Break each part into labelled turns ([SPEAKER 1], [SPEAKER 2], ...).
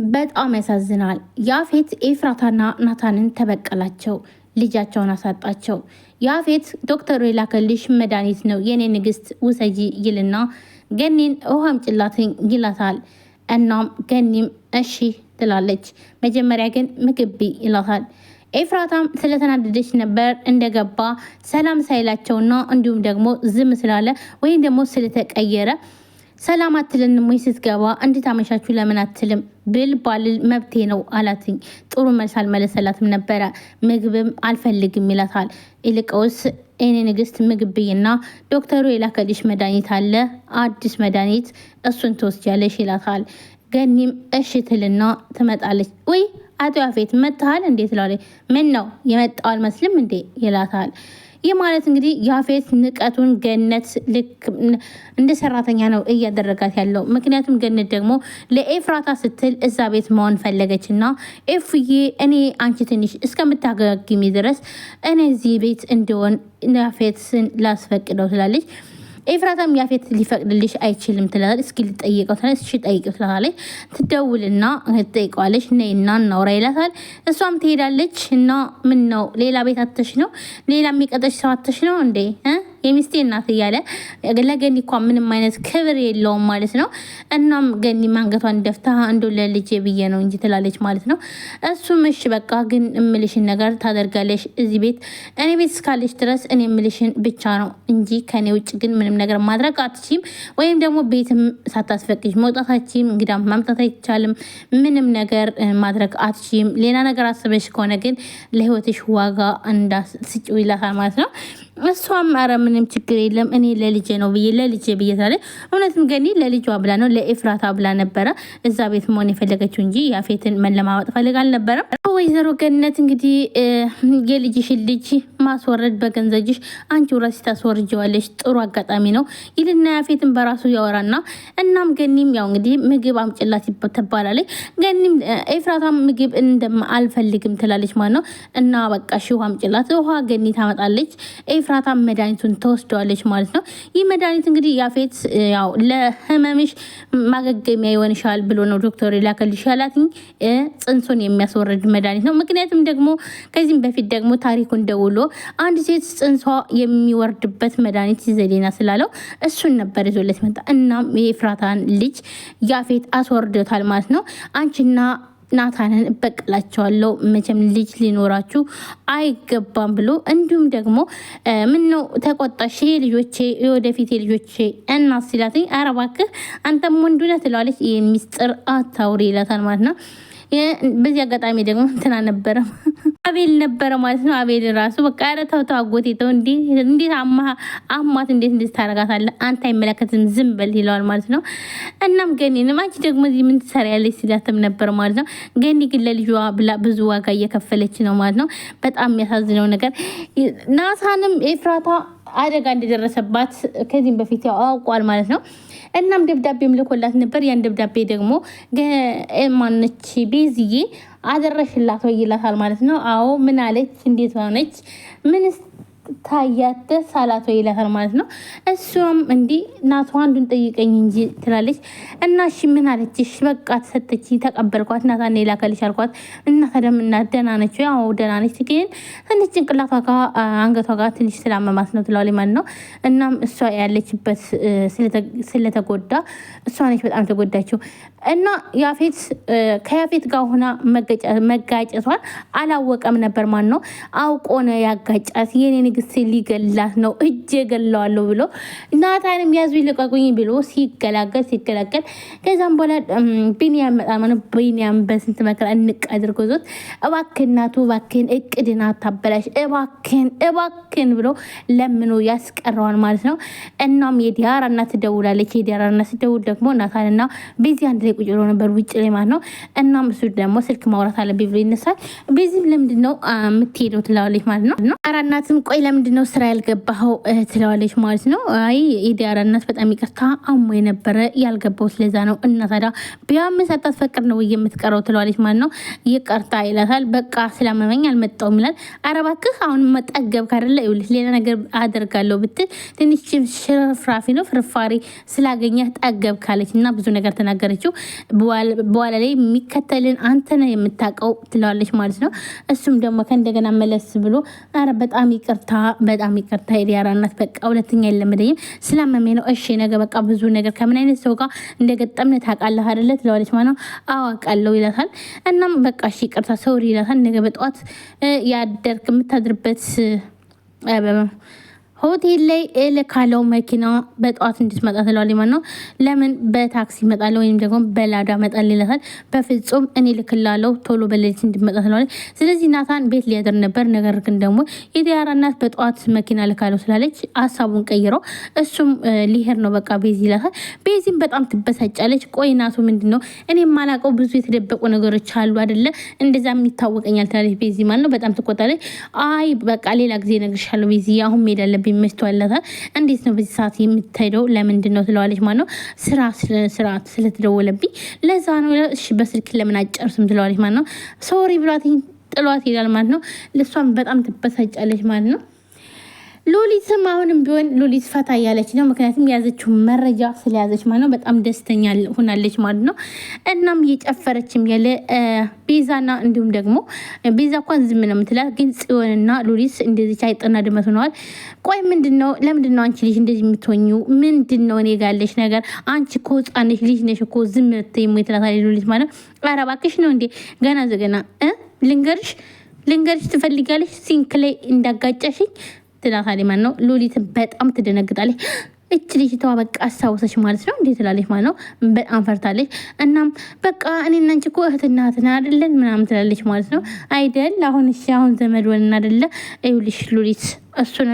[SPEAKER 1] በጣም ያሳዝናል። ያፌት ኤፍራታና ናታንን ተበቀላቸው፣ ልጃቸውን አሳጣቸው። ያፌት ዶክተሩ የላከልሽ መድኃኒት ነው የኔ ንግስት ውሰጂ ይልና ገኒን ውሃም ጭላትኝ ይላታል። እናም ገኒም እሺ ትላለች። መጀመሪያ ግን ምግብ ይላታል። ኤፍራታም ስለተናደደች ነበር እንደገባ ሰላም ሳይላቸውና እንዲሁም ደግሞ ዝም ስላለ ወይም ደግሞ ስለተቀየረ ሰላም አትልንም ወይ ስትገባ እንዴት አመሻችሁ ለምን አትልም ብል ባልል መብቴ ነው አላትኝ። ጥሩ መልስ አልመለሰላትም ነበረ። ምግብም አልፈልግም ይላታል። ይልቀውስ እኔ ንግስት ምግብይና ዶክተሩ የላከልሽ መድኃኒት አለ አዲስ መድኃኒት እሱን ትወስጃለሽ ይላታል። ገኒም እሺ ትልና ትመጣለች። ወይ አቶ ያፌት መጥተሃል እንዴት ትላለች። ምን ነው የመጣው አልመስልም እንዴ ይላታል። ይህ ማለት እንግዲህ ያፌት ንቀቱን ገነት ልክ እንደ ሰራተኛ ነው እያደረጋት ያለው። ምክንያቱም ገነት ደግሞ ለኤፍራታ ስትል እዛ ቤት መሆን ፈለገችና ኤፍዬ እኔ አንቺ ትንሽ እስከምታገግሚ ድረስ እኔ እዚህ ቤት እንደሆን ያፌትን ላስፈቅደው ትላለች። ኤፍራታም ያፌት ሊፈቅድልሽ አይችልም ትላለች። እስኪ ልጠይቀው ትላለች። እሺ ጠይቀው ትላለች። ትደውልና ትጠይቀዋለች። ነይና እናውራ ይላታል። እሷም ትሄዳለች እና ምን ነው ሌላ ቤት አተሽ ነው ሌላ የሚቀጠሽ ሰው አተሽ ነው እንዴ የሚስቴ እናት እያለ ለገኒ እኳ ምንም አይነት ክብር የለውም ማለት ነው። እናም ገኒ ማንገቷን ደፍታ እንዶ ለልጄ ብዬ ነው እንጂ ትላለች ማለት ነው። እሱም እሺ በቃ ግን እምልሽን ነገር ታደርጋለሽ እዚህ ቤት እኔ ቤት እስካለሽ ድረስ እኔ እምልሽን ብቻ ነው እንጂ ከኔ ውጭ ግን ምንም ነገር ማድረግ አትችም፣ ወይም ደግሞ ቤትም ሳታስፈቅጅ መውጣታችም እንግዳ ማምጣት አይቻልም፣ ምንም ነገር ማድረግ አትችም። ሌላ ነገር አስበሽ ከሆነ ግን ለህይወትሽ ዋጋ እንዳስጭው ይላታል ማለት ነው። እሷም አረ ምንም ችግር የለም እኔ ለልጄ ነው ብዬ ለልጄ ብዬ ታለ። እውነትም ገኒ ለልጇ ብላ ነው ለኤፍራታ ብላ ነበረ እዛ ቤት መሆን የፈለገችው እንጂ ያፌትን መለማመጥ ፈልጋ አልነበረም። ወይዘሮ ገነት እንግዲህ የልጅሽን ልጅ ማስወረድ በገንዘብሽ አንቺ ራስሽ ታስወርጀዋለሽ ጥሩ አጋጣሚ ነው ይልና ያፌትን በራሱ ያወራና እናም ገኒም ያው እንግዲህ ምግብ አምጭላት ትባላለች። ገኒም ኤፍራታ ምግብ አልፈልግም ትላለች ማለት ነው። እና በቃ ውሃ አምጭላት ውሃ ገኒ ታመጣለች። ኤፍራታ መድኃኒቱን ተወስደዋለች ማለት ነው። ይህ መድኃኒት እንግዲህ ያፌት ያው ለህመምሽ ማገገሚያ ይሆንሻል ብሎ ነው ዶክተር ላከልሽ ያላትኝ ጽንሱን የሚያስወርድ መድኃኒት ነው። ምክንያቱም ደግሞ ከዚህም በፊት ደግሞ ታሪኩን ደውሎ አንድ ሴት ጽንሷ የሚወርድበት መድኃኒት ይዘሌና ስላለው እሱን ነበር ይዞለት መጣ። እናም የኤፍራታን ልጅ ያፌት አስወርዶታል ማለት ነው። አንቺና ናታንን እበቀላቸዋለሁ መቼም ልጅ ሊኖራችሁ አይገባም ብሎ እንዲሁም ደግሞ ምን ነው ተቆጣሽ ልጆቼ የወደፊት ልጆቼ እና ሲላትኝ ኧረ እባክህ አንተም ወንድ ነህ ትለዋለች። ይሄን ሚስጥር አታውሪ ይላታል ማለት ነው። በዚህ አጋጣሚ ደግሞ እንትና ነበረ አቤል ነበረ ማለት ነው። አቤል ራሱ በቃ ኧረ ተው ተው አጎቴ ተው እንዴት አማት እንዴት ታረጋታለህ አንተ አይመለከትም ዝም በል ይለዋል ማለት ነው። እናም ገኒንም አንቺ ደግሞ እዚህ ምን ትሰሪያለሽ ሲላትም ነበር ማለት ነው። ገኒ ግን ለልጇ ብላ ብዙ ዋጋ እየከፈለች ነው ማለት ነው። በጣም የሚያሳዝነው ነገር ናታንም ኤፍራታ አደጋ እንደደረሰባት ከዚህም በፊት ያው አውቋል ማለት ነው። እናም ደብዳቤም ልኮላት ነበር። ያን ደብዳቤ ደግሞ ማነች ቤዝዬ አደረሽላት ወይ ይላታል ማለት ነው። አዎ ምን አለች እንዴት ሆነች ምንስ ታያት ደስ አላት ወይ ይላታል ማለት ነው። እሷም እንዲህ ናቷ አንዱን ጠይቀኝ እንጂ ትላለች። እና እሺ ምን አለችሽ? በቃ ተሰጠች ተቀበልኳት ናታን ላከልሽ አልኳት። እና ተደምና ደህና ነች? ያው ደህና ነች ግን ትንሽ ጭንቅላቷ ጋር አንገቷ ጋር ትንሽ ስላመማት ነው ትላለች ማለት ነው። እናም እሷ ያለችበት ስለተጎዳ እሷ ነች በጣም ተጎዳችው። እና ያፌት ከያፌት ጋር ሆና መጋጨቷን አላወቀም ነበር ማለት ነው። አውቆ ነው ያጋጫት። የኔ ንግስት ሊገላት ነው እጄ ገለዋለሁ ብሎ ናታንም ያዙ ይልቀቁኝ ብሎ ሲገላገል ከዛም በኋላ ቢኒያም መጣ ማለት ቢኒያም በስንት መከራ እንቅ አድርጎ ዞት እባክህ ናቱ እባክህን እቅድና ታበላሽ እባክህን ብሎ ለምኖ ያስቀረዋል ማለት ነው። እናም የዲያራ እናት ትደውላለች። የዲያራ እናት ትደውል ደግሞ ናታንና ቤዚ አንድ ላይ ቁጭ ብሎ ነበር ውጭ ላይ ማለት ነው። እናም እሱ ደግሞ ስልክ ማውራት አለብኝ ብሎ ይነሳል። ቤዚም ለምንድን ነው የምትሄደው ትላለች ማለት ነው። ኧረ እናትም ቆይ ለምንድነው ስራ ያልገባኸው ትለዋለች ማለት ነው። አይ የዲያራ እናት በጣም ይቅርታ አሞ የነበረ ያልገባው ስለዛ ነው። እና ታዲያ ቢያምስ አታስፈቅድ ነው የምትቀረው ትለዋለች ማለት ነው። ይቅርታ ይላታል። በቃ ስላመመኝ አልመጣሁም ይላል። ኧረ እባክህ አሁን መጠገብ ካደለ ይኸውልህ ሌላ ነገር አደርጋለሁ ብትል ትንሽ ሽርፍራፊ ነው ፍርፋሪ ስላገኘህ ጠገብ ካለች እና ብዙ ነገር ተናገረችው። በኋላ ላይ የሚከተልን አንተ ነህ የምታውቀው ትለዋለች ማለት ነው። እሱም ደግሞ ከእንደገና መለስ ብሎ ኧረ በጣም ይቅርታ የዲያራ እናት በቃ ሁለተኛ የለመደኝም ስላመመኝ ነው። እሺ ነገ በቃ ብዙ ነገር ከምን አይነት ሰው ጋር እንደገጠምን ታውቃለህ አይደለ ትለዋለች ማለት ነው። አዋቃለሁ ይላታል። እናም በቃ እሺ ይቅርታ ሰውሪ ይላታል። ነገ በጠዋት ያደርክ የምታድርበት ሆቴል ላይ ካለው መኪና በጠዋት እንድትመጣ ትለዋለች ማለት ነው። ለምን በታክሲ ይመጣል ወይም ደግሞ በላዳ መጣል ይላታል። በፍጹም እኔ ልክላለው ቶሎ በሌሊት እንድትመጣ ትለዋለች። ስለዚህ ናታን ቤት ሊያደር ነበር። ነገር ግን ደግሞ የዲያራ እናት በጠዋት መኪና ልካለው ስላለች ሀሳቡን ቀይረው እሱም ሊሄድ ነው በቃ ቤዚ ይላታል። ቤዚም በጣም ትበሳጫለች። ቆይ ናቱ ምንድን ነው እኔ የማላውቀው ብዙ የተደበቁ ነገሮች አሉ አይደለ እንደዛም ይታወቀኛል ትላለች ቤዚ ማለት ነው። በጣም ትቆጣለች። አይ በቃ ሌላ ጊዜ እነግርሻለሁ ቤዚ አሁን መሄድ አለብኝ ይመስቷለታል። እንዴት ነው በዚህ ሰዓት የምትሄደው ለምንድን ነው ትለዋለች ማለት ነው። ስርዓት ስለተደወለብኝ ለዛ ነው። እሺ በስልክ ለምን አጨርስም ትለዋለች ማለት ነው። ሶሪ ብሏት ጥሏት ይላል ማለት ነው። ለሷም በጣም ትበሳጫለች ማለት ነው። ሉሊትም አሁንም ቢሆን ሉሊት ፈታ እያለች ነው። ምክንያቱም የያዘችው መረጃ ስለያዘች ማለት ነው። በጣም ደስተኛ ሆናለች ማለት ነው። እናም እየጨፈረችም ያለ ቤዛና እንዲሁም ደግሞ ቤዛ እንኳን ዝም ነው የምትላት፣ ግን ጽዮንና ሉሊት እንደዚህ አይጥና ድመት ሆነዋል። ቆይ ምንድነው ለምንድነው አንቺ ልጅ እንደዚህ የምትሆኙ ምንድነው? እኔ ጋር ያለሽ ነገር አንቺ እኮ ህፃን ነሽ ልጅ ነሽ እኮ ዝም ትይሙ ትላታለች ሉሊት ማለት ነው። ኧረ እባክሽ ነው እንዴ ገና ዘገና ልንገርሽ ትፈልጊያለሽ ሲንክ ላይ እንዳጋጨሽኝ ትላታለች ማለት ነው። ሉሊትን በጣም ትደነግጣለች። እች ልጅቷ በቃ አስታወሰች ማለት ነው እንዴት ትላለች ማለት ነው። በጣም ፈርታለች። እናም በቃ እኔና አንቺ እኮ እህትና አይደለን ምናምን ትላለች ማለት ነው። አይደል አሁን እሺ አሁን ዘመድ ወን አይደለ ይኸውልሽ ሉሊት እሱን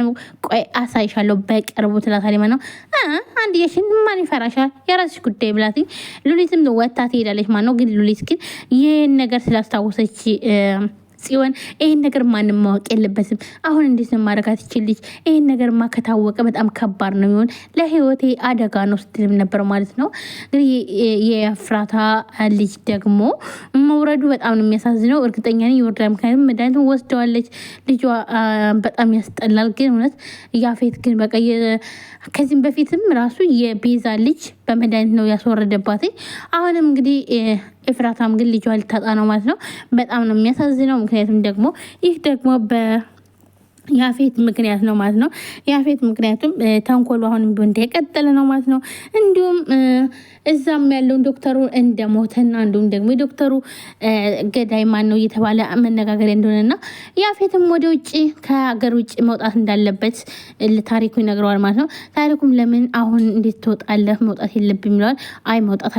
[SPEAKER 1] ቆይ አሳይሻለሁ በቅርቡ ትላታለች ማለት ነው። አንድ የሽን ማን ይፈራሻል የራስሽ ጉዳይ ብላት ሉሊትም ወጣ ትሄዳለች ማለት ነው። ግን ሉሊት ግን ይህን ነገር ስላስታወሰች ጽዮን ይሄን ነገር ማንም ማወቅ የለበትም። አሁን እንዴት ነው ማረጋት ይችልኝ? ይሄን ነገርማ ከታወቀ በጣም ከባድ ነው የሚሆን ለህይወቴ አደጋ ነው ስትልም ነበር ማለት ነው። እንግዲህ የኤፍራታ ልጅ ደግሞ መውረዱ በጣም ነው የሚያሳዝነው። እርግጠኛ ነኝ ይወርዳል። ምክንያቱም መድኃኒቱን ወስደዋለች። ልጇ በጣም ያስጠላል። ግን እውነት ያፌት ግን በቃ ከዚህም በፊትም ራሱ የቤዛ ልጅ በመድኃኒት ነው ያስወረደባት። አሁንም እንግዲህ ኤፍራታም ግን ልጇ ልታጣ ነው ማለት ነው። በጣም ነው የሚያሳዝነው። ምክንያቱም ደግሞ ይህ ደግሞ ያፌት ምክንያት ነው ማለት ነው። ያፌት ምክንያቱም ተንኮሉ አሁንም ቢሆን እንደቀጠለ ነው ማለት ነው። እንዲሁም እዛም ያለውን ዶክተሩ እንደሞተና እንዲሁም ደግሞ የዶክተሩ ገዳይ ማን ነው እየተባለ መነጋገሪያ እንደሆነና ያፌትም ወደ ውጭ ከሀገር ውጭ መውጣት እንዳለበት ታሪኩ ይነግረዋል ማለት ነው። ታሪኩም ለምን አሁን እንዴት ትወጣለህ መውጣት የለብም ይለዋል። አይ መውጣት